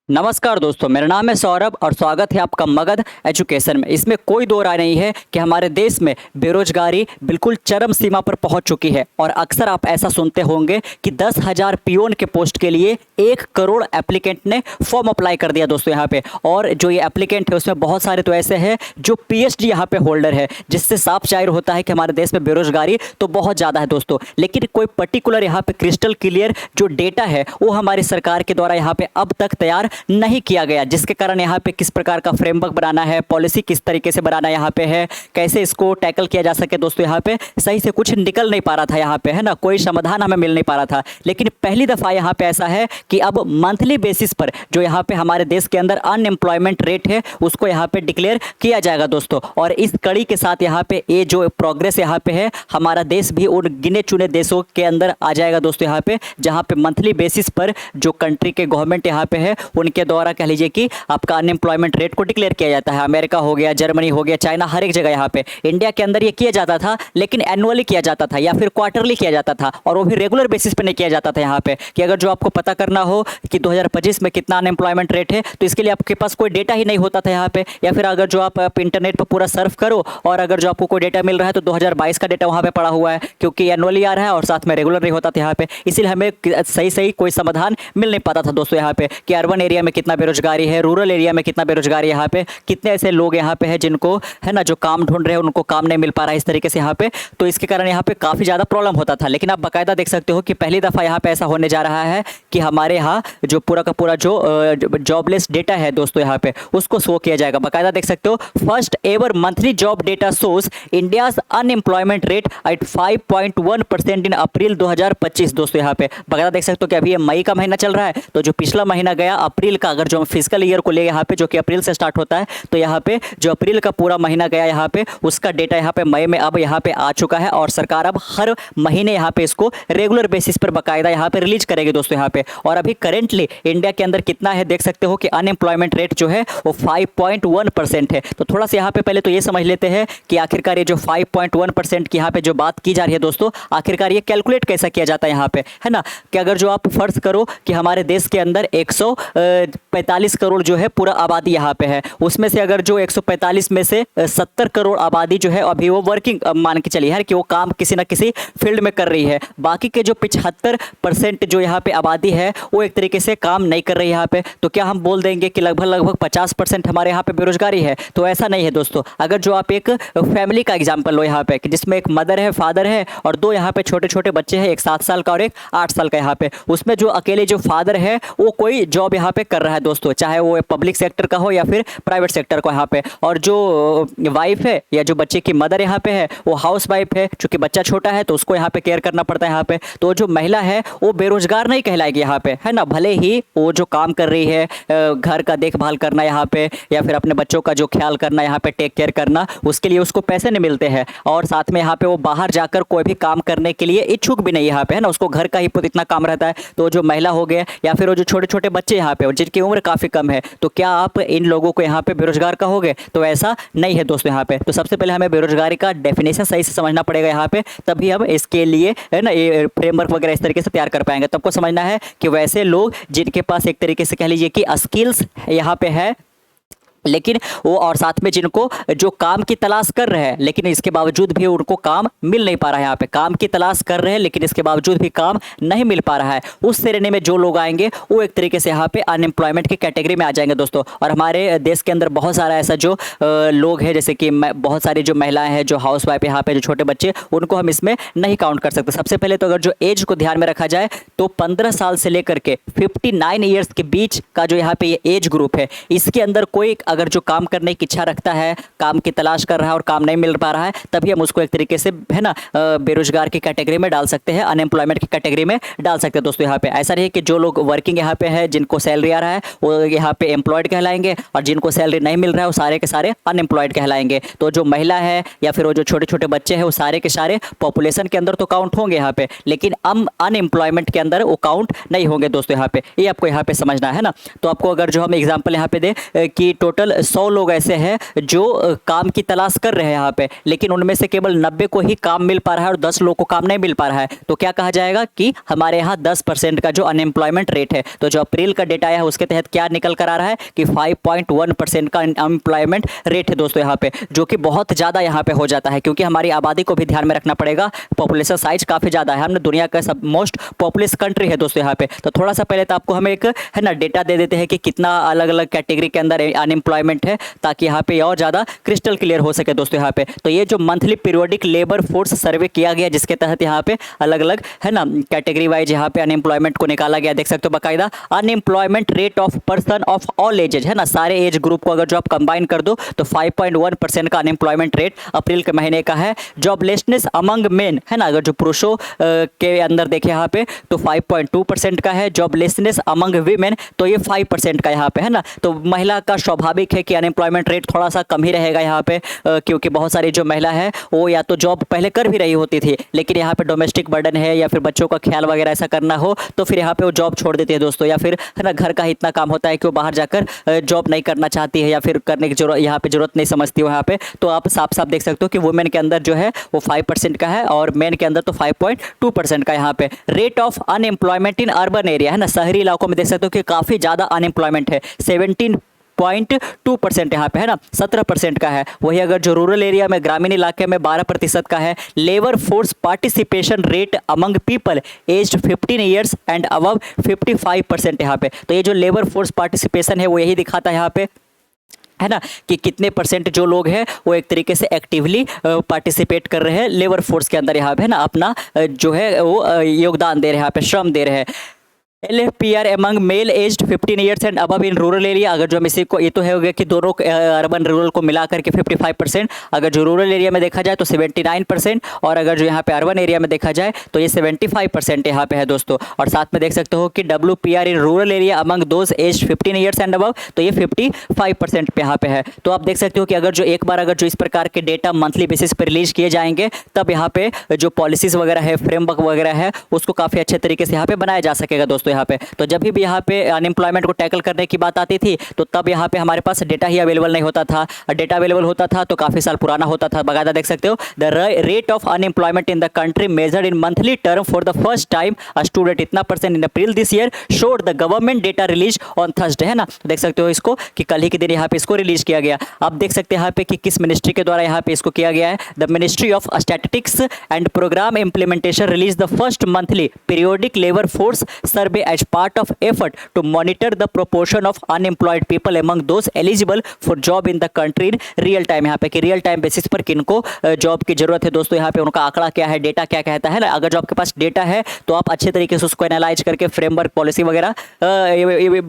नमस्कार दोस्तों, मेरा नाम है सौरभ और स्वागत है आपका मगध एजुकेशन में। इसमें कोई दो राय नहीं है कि हमारे देश में बेरोजगारी बिल्कुल चरम सीमा पर पहुंच चुकी है। और अक्सर आप ऐसा सुनते होंगे कि 10,000 पियोन के पोस्ट के लिए 1 करोड़ एप्लीकेंट ने फॉर्म अप्लाई कर दिया दोस्तों यहाँ पे। और जो ये एप्लीकेंट है उसमें बहुत सारे तो ऐसे हैं जो PhD यहाँ पे होल्डर है, जिससे साफ जाहिर होता है कि हमारे देश में बेरोजगारी तो बहुत ज़्यादा है दोस्तों। लेकिन कोई पर्टिकुलर यहाँ पे क्रिस्टल क्लियर जो डेटा है वो हमारी सरकार के द्वारा यहाँ पे अब तक तैयार नहीं किया गया, जिसके कारण यहाँ पे किस प्रकार का फ्रेमवर्क बनाना है, पॉलिसी किस तरीके से बनाना यहाँ पे है, कैसे इसको टैकल किया जा सके दोस्तों, यहाँ पे सही से कुछ निकल नहीं पा रहा था यहाँ पे, है ना। कोई समाधान हमें मिल नहीं पा रहा था। लेकिन पहली दफ़ा यहाँ पे ऐसा है कि अब मंथली बेसिस पर जो यहाँ पे हमारे देश के अंदर अनएम्प्लॉयमेंट रेट है उसको यहाँ पे डिक्लेयर किया जाएगा दोस्तों। और इस कड़ी के साथ यहाँ पे ये जो प्रोग्रेस यहाँ पे है, हमारा देश भी उन गिने चुने देशों के अंदर आ जाएगा दोस्तों यहाँ पे, जहाँ पे मंथली बेसिस पर जो कंट्री के गवर्नमेंट यहाँ पे है उनके द्वारा कह लीजिए कि आपका अनएम्प्लॉयमेंट रेट को डिक्लेयर किया जाता है। अमेरिका हो गया, जर्मनी हो गया, चाइना, हर एक जगह यहाँ पे। इंडिया के अंदर ये किया जाता था लेकिन एनुअली किया जाता था या फिर क्वार्टरली किया जाता था, और वो भी रेगुलर बेसिस पे नहीं किया जाता था यहाँ पे। कि अगर जो आपको पता करना हो कि 2025 में कितना अनएम्प्लॉयमेंट रेट है तो इसके लिए आपके पास कोई डेटा ही नहीं होता था यहाँ पे। या फिर अगर जो आप इंटरनेट पर पूरा सर्फ करो और अगर जो आपको कोई डेटा मिल रहा है तो 2022 का डेटा वहाँ पे पड़ा हुआ है, क्योंकि एनुअली आ रहा है और साथ में रेगुलर नहीं होता था यहाँ पे। इसीलिए हमें सही कोई समाधान मिल नहीं पाता था दोस्तों यहाँ पे कि अर्बन एरिया में कितना बेरोजगारी है, रूरल एरिया में कितना बेरोजगारी है, यहाँ पे कितने ऐसे लोग यहाँ पे हैं जिनको, है ना, जो काम ढूंढ रहे हैं उनको काम नहीं मिल पा रहा है इस तरीके से यहाँ पे। तो इसके कारण यहाँ पे काफ़ी ज़्यादा प्रॉब्लम होता था। लेकिन आप बाकायदा देख सकते हो कि पहली दफ़ा यहाँ पे ऐसा होने जा रहा है कि हमारे यहाँ जो पूरा का पूरा जो जॉबलेस डेटा है दोस्तों यहाँ पे उसको शो किया जाएगा। बाकायदा देख सकते हो, first ever monthly job data shows India's unemployment rate at 5.1% in April 2025 दोस्तों यहाँ पे। बाकायदा देख सकते हो कि अभी ये मई का महीना चल रहा है, तो जो पिछला महीना गया अप्रैल का, अगर जो फिजिकल ईयर को ले यहाँ पे जो कि अप्रैल से स्टार्ट होता है, तो यहाँ पे जो अप्रैल का पूरा महीना गया यहाँ पे उसका डेटा यहाँ पे मई में अब यहाँ पे आ चुका है। और सरकार अब हर महीने यहाँ पे इसको रेगुलर बेसिस पर बाकायदा यहाँ पे रिलीज करेगी दोस्तों यहाँ पे। और अभी करेंटली इंडिया के अंदर कितना है देख सकते हो कि अनएम्प्लॉयमेंट रेट जो है वो 5.1% है। तो थोड़ा सा यहाँ पे पहले तो ये समझ लेते हैं कि आखिरकार ये जो 5.1% की यहाँ पे जो बात की जा रही है दोस्तों, आखिरकार ये कैलकुलेट कैसा किया जाता है यहाँ पे, है ना। कि अगर जो आप फर्ज करो कि हमारे देश के अंदर 145 करोड़ जो है पूरा आबादी यहाँ पे है, उसमें से अगर जो 145 में से 70 करोड़ आबादी जो है अभी वो वर्किंग मान के चलिए है कि वो काम किसी ना किसी फील्ड में कर रही है। बाकी के जो 75% जो यहाँ पे आबादी है वो एक तरीके से काम नहीं कर रही है यहाँ पे। तो क्या हम बोल देंगे कि लगभग 50% हमारे यहाँ पे बेरोजगारी है? तो ऐसा नहीं है दोस्तों। अगर जो आप एक फैमिली का एग्जाम्पल लो यहाँ पे कि जिसमें एक मदर है, फादर है और 2 यहाँ पे छोटे छोटे बच्चे हैं, एक 7 साल का और एक 8 साल का यहाँ पे, उसमें जो अकेले जो फादर है वो कोई जॉब यहाँ पे कर रहा है दोस्तों, चाहे वो पब्लिक सेक्टर का हो या फिर प्राइवेट सेक्टर का यहाँ पे। और जो वाइफ है या जो बच्चे की मदर यहाँ पे है वो हाउस वाइफ है, चूंकि बच्चा छोटा है तो उसको यहाँ पे केयर करना पड़ता है यहाँ पे। तो जो महिला है वो बेरोजगार नहीं कहलाएगी यहाँ पे, है ना। भले ही वो जो काम कर रही है, घर का देखभाल करना यहाँ पे या फिर अपने बच्चों का जो ख्याल करना यहाँ पे, टेक केयर करना, उसके लिए उसको पैसे नहीं मिलते हैं। और साथ में यहाँ पे वो बाहर जाकर कोई भी काम करने के लिए इच्छुक भी नहीं यहाँ पे, है ना। उसको घर का ही इतना काम रहता है। तो जो महिला हो गया या फिर वो जो छोटे छोटे बच्चे यहाँ पे जिनकी उम्र काफ़ी कम है, तो क्या आप इन लोगों को यहाँ पे बेरोजगार कहोगे? तो ऐसा नहीं है दोस्तों यहाँ पे। तो सबसे पहले हमें बेरोजगारी का डेफिनेशन सही से समझना पड़ेगा यहाँ पे, तभी हम इसके लिए, है ना, ये फ्रेमवर्क वगैरह इस तरीके से तैयार कर पाएंगे। तो आपको समझना है कि वैसे लोग जिनके पास एक तरीके से कह लीजिए कि स्किल्स यहाँ पे है, लेकिन वो, और साथ में जिनको जो काम की तलाश कर रहे हैं लेकिन इसके बावजूद भी उनको काम मिल नहीं पा रहा है, यहाँ पे काम की तलाश कर रहे हैं लेकिन इसके बावजूद भी काम नहीं मिल पा रहा है, उस श्रेणी में जो लोग आएंगे वो एक तरीके से यहाँ पे अनएम्प्लॉयमेंट की कैटेगरी में आ जाएंगे दोस्तों। और हमारे देश के अंदर बहुत सारा ऐसा जो लोग हैं, जैसे कि बहुत सारी जो महिलाएं हैं, जो हाउस वाइफ है यहाँ पे, जो छोटे बच्चे, उनको हम इसमें नहीं काउंट कर सकते। सबसे पहले तो अगर जो एज को ध्यान में रखा जाए तो 15 साल से लेकर के 59 ईयर्स के बीच का जो यहाँ पे ये एज ग्रुप है, इसके अंदर कोई अगर जो काम करने की इच्छा रखता है, काम की तलाश कर रहा है और काम नहीं मिल पा रहा है, तभी हम उसको एक तरीके से, है ना, बेरोजगार की कैटेगरी में डाल सकते हैं, अनएम्प्लॉयमेंट की कैटेगरी में डाल सकते हैं दोस्तों यहाँ पे। ऐसा नहीं कि जो लोग वर्किंग यहाँ पे है, जिनको सैलरी आ रहा है, वो यहाँ पे एम्प्लॉयड कहलाएंगे और जिनको सैलरी नहीं मिल रहा है वो सारे के सारे अनएम्प्लॉयड कहलाएंगे। तो जो महिला है या फिर वो जो छोटे छोटे बच्चे हैं वो सारे के सारे पॉपुलेशन के अंदर तो काउंट होंगे यहाँ पे, लेकिन अनएम्प्लॉयमेंट के अंदर वो काउंट नहीं होंगे दोस्तों यहाँ पे। ये आपको यहाँ पे समझना है ना। तो आपको अगर जो हम एग्जाम्पल यहाँ पे दे कि टोटल टोटल 100 लोग ऐसे हैं जो काम की तलाश कर रहे हैं यहाँ पे, लेकिन उनमें से केवल 90 को ही काम मिल पा रहा है और 10 लोग को काम नहीं मिल पा रहा है। तो क्या कहा जाएगा कि हमारे यहाँ 10% का जो अनएम्प्लॉयमेंट रेट है। तो जो अप्रैल का डेटा आया है उसके तहत क्या निकल कर आ रहा है कि 5.1% का अनएम्प्लॉयमेंट रेट है दोस्तों यहाँ पे, जो कि बहुत ज़्यादा यहाँ पे हो जाता है, क्योंकि हमारी आबादी को भी ध्यान में रखना पड़ेगा। पॉपुलेशन साइज काफ़ी ज़्यादा है, हमने दुनिया का सब मोस्ट पॉपुलस कंट्री है दोस्तों यहाँ पे। तो थोड़ा सा पहले तो आपको हम एक है ना डेटा दे देते हैं कि कितना अलग अलग कैटेगरी के अंदर अनएम्प्लॉयमेंट है, ताकि यहाँ पे और ज़्यादा क्रिस्टल क्लियर हो सके दोस्तों यहाँ पे। तो ये जो मंथली पीरियोडिक लेबर फोर्स सर्वे किया गया, जिसके तहत यहाँ पे अलग अलग है ना कैटेगरी वाइज यहाँ पे अनएम्प्लॉयमेंट को निकाला गया, देख सकते हो बाकायदा। Unemployment rate of person of all edges है ना, सारे एज ग्रुप को अगर जो आप कंबाइन कर दो तो 5.1% का अनएम्प्लॉयमेंट रेट अप्रैल के महीने का है। जॉबलेसनेस अमंग मेन है ना, अगर जो पुरुषों के अंदर देखे यहाँ पे तो 5.2% का है। जॉबलेसनेस अमंग वीमेन तो ये 5% का यहाँ पे है ना। तो महिला का स्वाभाविक है कि अनएम्प्लॉयमेंट रेट थोड़ा सा कम ही रहेगा यहाँ पे, क्योंकि बहुत सारी जो महिला है वो या तो जॉब पहले कर भी रही होती थी, लेकिन यहाँ पे डोमेस्टिक बर्डन है या फिर बच्चों का ख्याल वगैरह ऐसा करना हो तो फिर यहाँ पे वो जॉब छोड़ देती है दोस्तों, या फिर है ना घर का इतना काम होता है कि वो बाहर जाकर जॉब नहीं करना चाहती है या फिर करने की जरूरत यहाँ पे जरूरत नहीं समझती हो यहाँ पे। तो आप साफ साफ देख सकते हो कि वुमेन के अंदर जो है वो 5% का है और मेन के अंदर तो 5.2% का यहाँ पे। Rate of unemployment in urban area है ना, शहरी इलाकों में देख सकते हो कि काफ़ी ज़्यादा अनएम्प्लॉयमेंट है, 17.2% यहाँ पे है ना, 17% का है। वही अगर जो रूरल एरिया में ग्रामीण इलाके में 12% का है। Labour force participation rate among people aged 15 years and above 55% यहाँ पे। तो ये जो लेबर फोर्स पार्टिसिपेशन है वो यही दिखाता है यहाँ पे है ना कि कितने परसेंट जो लोग हैं वो एक तरीके से एक्टिवली पार्टिसिपेट कर रहे हैं लेबर फोर्स के अंदर यहाँ पे है ना, अपना जो है वो योगदान दे रहे हैं, यहाँ पे श्रम दे रहे हैं। LFPR among male aged 15 years and above in rural area, अगर जो हम इसी को ये तो है हो गया कि दोनों अर्बन रूरल को मिला करके 55%, अगर जो रूरल एरिया में देखा जाए तो 79%, और अगर जो यहाँ पे अर्बन एरिया में देखा जाए तो ये 75% यहाँ पे है दोस्तों। और साथ में देख सकते हो कि WPR in rural area among those aged 15 years and above, तो ये 55% पे यहाँ पे है। तो आप देख सकते हो कि अगर जो एक बार अगर जो इस प्रकार के डेटा मंथली बेसिस पर रिलीज किए जाएंगे तब यहाँ पे जो पॉलिसीज वगैरह है, फ्रेमवर्क वगैरह है, उसको काफ़ी अच्छे तरीके से यहाँ पे बनाया जा सकेगा दोस्तों यहाँ पे। तो जब भी यहाँ पे अनएम्प्लॉयमेंट को टैकल करने की बात आती थी तो तब यहाँ पे हमारे पास डेटा ही अवेलेबल नहीं होता था, और डेटा अवेलेबल होता था तो काफ़ी साल पुराना होता था। बकायदा देख सकते हो the rate of unemployment in the country measured in monthly term for the first time student इतना percent in April this year showed the government data release on Thursday है ना। तो देख सकते हो इसको कि कल ही के दिन यहाँ पे इसको रिलीज किया गया। आप देख सकते हैं यहाँ पे कि किस मिनिस्ट्री के द्वारा यहाँ पे इसको किया गया है। The ministry of statistics and programme implementation release the first monthly periodic labour force survey as part of effort to monitor the proportion of unemployed people among those eligible for job in the country in real time। यहाँ पे कि real time basis पर किनको job की जरूरत है दोस्तों, यहाँ पे उनका आंकड़ा क्या है, डेटा क्या कहता है ना। अगर जो आपके पास डेटा है तो आप अच्छे तरीके से उसको एनालाइज करके फ्रेमवर्क पॉलिसी वगैरह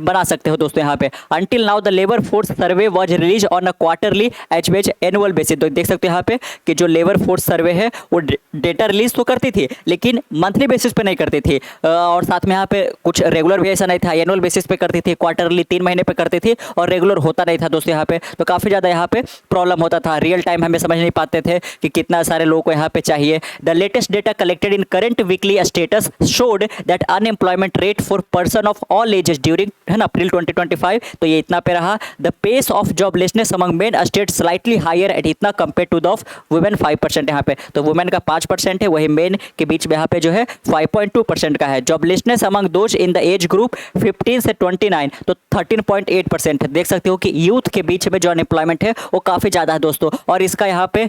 बना सकते हो दोस्तों यहाँ पे। Until now the labour force survey was release on a quarterly as well annual basis. तो देख सकते हो यहाँ पे कि जो लेबर फोर्स सर्वे है वो डेटा रिलीज तो करती थी लेकिन मंथली बेसिस पे नहीं करती थी, और साथ में यहाँ पे कुछ रेगुलर भी ऐसा नहीं था, एनुअल बेसिस पे करती थी, क्वार्टरली 3 महीने पे करती थी, और रेगुलर होता नहीं था दोस्तों यहाँ पे। तो काफ़ी ज़्यादा यहाँ पे प्रॉब्लम होता था, रियल टाइम हमें समझ नहीं पाते थे कि कितना सारे लोगों को यहाँ पे चाहिए। The latest data collected in current weekly status showed that unemployment rate for person of all ages during है ना अप्रैल 2025, तो ये इतना पे रहा। The pace of joblessness among men state slightly higher at इतना compare to the of women 5% यहाँ पे। तो वुमेन का 5% है, वही मेन के बीच में यहाँ पे जो है 5.2% का है। Joblessness among those in the age group 15 से 29 तो 13.8% है। देख सकते हो कि यूथ के बीच में जो अनएम्प्लॉयमेंट है वो काफ़ी ज़्यादा है दोस्तों। और इसका यहाँ पे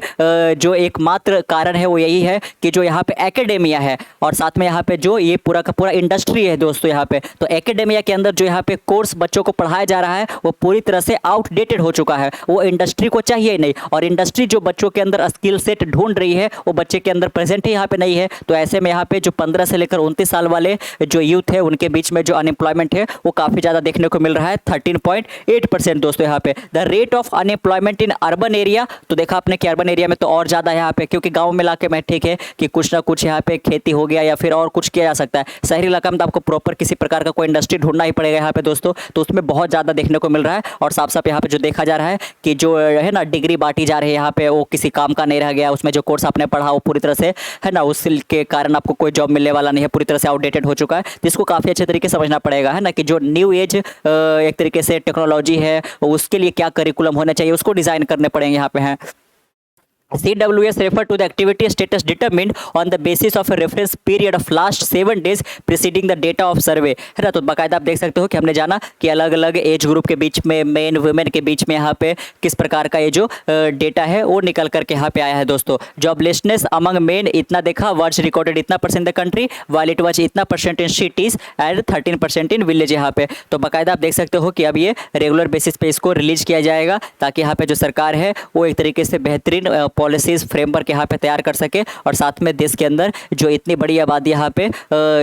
जो एकमात्र कारण है वो यही है कि जो यहाँ पे एकेडेमिया है और साथ में यहाँ पे जो ये पूरा का पूरा इंडस्ट्री है दोस्तों यहाँ पे। तो एकेडेमिया के अंदर जो यहाँ पे कोर्स बच्चों को पढ़ाया जा रहा है वो पूरी तरह से आउटडेटेड हो चुका है, वो इंडस्ट्री को चाहिए ही नहीं। और इंडस्ट्री जो बच्चों के अंदर स्किल सेट ढूंढ रही है वो बच्चे के अंदर प्रेजेंट ही यहाँ पे नहीं है। तो ऐसे में यहाँ पे जो 15 से लेकर 29 साल वाले जो यूथ है उनके बीच में जो अनएम्प्लॉयमेंट है वो काफ़ी ज़्यादा देखने को मिल रहा है, 13.8% दोस्तों यहाँ पे। The rate of unemployment in urban area, तो देखा आपने कि अर्बन एरिया में तो और ज़्यादा है यहाँ पे, क्योंकि गाँव में इलाके में ठीक है कि कुछ ना कुछ यहाँ पे खेती हो गया या फिर और कुछ किया जा सकता है। शहरी इलाका में तो आपको प्रॉपर किसी प्रकार का कोई इंडस्ट्री ढूंढना ही पड़ेगा यहाँ पे दोस्तों, तो उसमें बहुत ज़्यादा देखने को मिल रहा है। और साफ साफ यहाँ पे जो देखा जा रहा है कि जो है ना डिग्री बांटी जा रही है यहाँ पे वो किसी काम का नहीं रह गया, उसमें जो कोर्स आपने पढ़ा वो पूरी तरह से है ना उसके कारण आपको कोई जॉब मिलने वाला नहीं है, पूरी तरह से आउटडेटेड हो चुका है। जिसको काफ़ी अच्छे तरीके से समझना पड़ेगा, है ना, कि जो न्यू एज एक तरीके से टेक्नोलॉजी है उसके लिए क्या करिकुलम होना चाहिए उसको डिज़ाइन करने पड़ेंगे यहाँ पे हैं। CWS refer to the activity status determined on the basis of a reference period of last 7 days preceding the data of survey, है ना। तो बाकायदा आप देख सकते हो कि हमने जाना कि अलग अलग एज ग्रुप के बीच में, मेन वुमेन के बीच में यहाँ पे किस प्रकार का ये जो डेटा है वो निकल करके यहाँ पे आया है दोस्तों। जॉबलेसनेस अमंग मेन इतना देखा, वर्ड्स रिकॉर्डेड इतना % the country, while it was इतना % in cities and 13% in village यहाँ पे। तो बाकायदा आप देख सकते हो कि अब ये रेगुलर बेसिस पे इसको रिलीज किया जाएगा ताकि यहाँ पे जो सरकार है वो एक तरीके से बेहतरीन पॉलिसीज़ फ्रेमवर्क यहाँ पे तैयार कर सके और साथ में देश के अंदर जो इतनी बड़ी आबादी यहाँ पे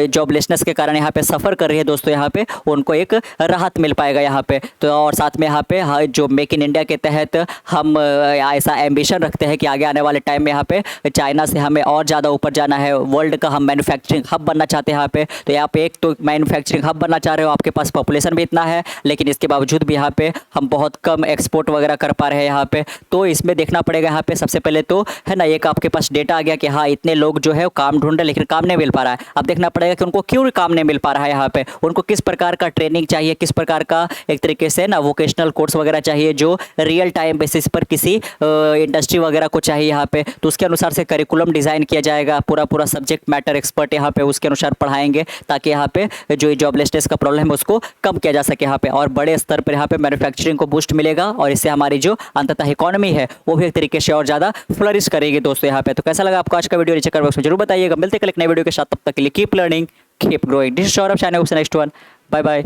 जॉबलेसनेस के कारण यहाँ पे सफ़र कर रही है दोस्तों, यहाँ पे उनको एक राहत मिल पाएगा यहाँ पे। तो और साथ में यहाँ पे जो मेक इन इंडिया के तहत हम ऐसा एम्बिशन रखते हैं कि आगे आने वाले टाइम में यहाँ पे चाइना से हमें और ज़्यादा ऊपर जाना है, वर्ल्ड का हम मैन्युफैक्चरिंग हब बनना चाहते हैं यहाँ पे। तो यहाँ पे एक तो मैन्युफैक्चरिंग हब बनना चाह रहे हो, आपके पास पॉपुलेशन भी इतना है, लेकिन इसके बावजूद भी यहाँ पे हम बहुत कम एक्सपोर्ट वगैरह कर पा रहे हैं यहाँ पे। तो इसमें देखना पड़ेगा यहाँ पे सबसे पहले तो, है ना, एक आपके पास डेटा आ गया कि हाँ इतने लोग जो है काम ढूंढ रहे लेकिन काम नहीं मिल पा रहा है। अब देखना पड़ेगा कि उनको क्यों काम नहीं मिल पा रहा है यहाँ पे, उनको किस प्रकार का ट्रेनिंग चाहिए, किस प्रकार का एक तरीके से ना वोकेशनल कोर्स वगैरह चाहिए जो रियल टाइम बेसिस पर किसी इंडस्ट्री वगैरह को चाहिए यहाँ पे। तो उसके अनुसार से करिकुलम डिज़ाइन किया जाएगा, पूरा सब्जेक्ट मैटर एक्सपर्ट यहाँ पे उसके अनुसार पढ़ाएंगे ताकि यहाँ पे जो जॉबलेसनेस का प्रॉब्लम है उसको कम किया जा सके यहाँ पे, और बड़े स्तर पर यहाँ पे मैन्युफैक्चरिंग को बूस्ट मिलेगा और इससे हमारी जो अंततः इकोनॉमी है वो भी एक तरीके से और ज़्यादा फ्लरिश करेगी दोस्तों यहाँ पे। तो कैसा लगा आपको आज का वीडियो, नीचे कमेंट बॉक्स में जरूर बताइएगा। मिलते हैं कल एक नए वीडियो के साथ, तब तक के लिए keep learning keep growing. This is Saurabh, next one, bye bye.